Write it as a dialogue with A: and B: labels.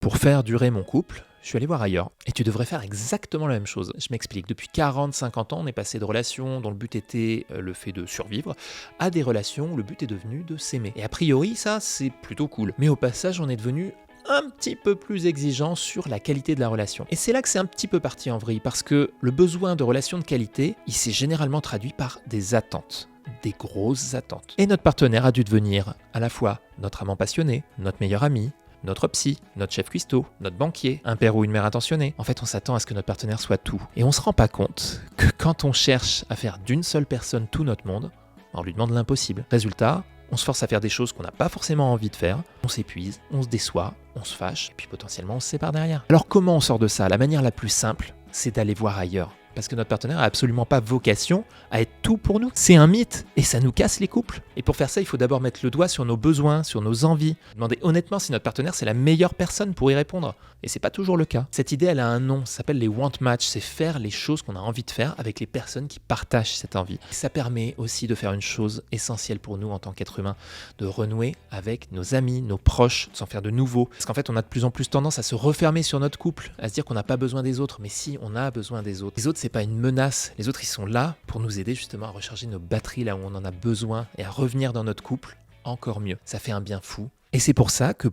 A: Pour faire durer mon couple, je suis allé voir ailleurs. Et tu devrais faire exactement la même chose. Je m'explique. Depuis 40-50 ans, on est passé de relations dont le but était le fait de survivre à des relations où le but est devenu de s'aimer. Et a priori, ça, c'est plutôt cool. Mais au passage, on est devenu un petit peu plus exigeant sur la qualité de la relation. Et c'est là que c'est un petit peu parti en vrille, parce que le besoin de relations de qualité, il s'est généralement traduit par des attentes. Des grosses attentes. Et notre partenaire a dû devenir à la fois notre amant passionné, notre meilleur ami, notre psy, notre chef cuistot, notre banquier, un père ou une mère attentionnée. En fait, on s'attend à ce que notre partenaire soit tout. Et on se rend pas compte que quand on cherche à faire d'une seule personne tout notre monde, on lui demande l'impossible. Résultat, on se force à faire des choses qu'on n'a pas forcément envie de faire, on s'épuise, on se déçoit, on se fâche, et puis potentiellement on se sépare derrière. Alors comment on sort de ça? La manière la plus simple, c'est d'aller voir ailleurs. Parce que notre partenaire n'a absolument pas vocation à être tout pour nous. C'est un mythe et ça nous casse les couples. Et pour faire ça, il faut d'abord mettre le doigt sur nos besoins, sur nos envies. Demander honnêtement si notre partenaire c'est la meilleure personne pour y répondre. Et c'est pas toujours le cas. Cette idée, elle a un nom, ça s'appelle les want match. C'est faire les choses qu'on a envie de faire avec les personnes qui partagent cette envie. Et ça permet aussi de faire une chose essentielle pour nous en tant qu'être humain, de renouer avec nos amis, nos proches, sans faire de nouveau. Parce qu'en fait, on a de plus en plus tendance à se refermer sur notre couple, à se dire qu'on n'a pas besoin des autres. Mais si, on a besoin des autres. Les autres, c'est pas une menace. Les autres, ils sont là pour nous aider justement à recharger nos batteries là où on en a besoin et à revenir dans notre couple encore mieux. Ça fait un bien fou. Et c'est pour ça que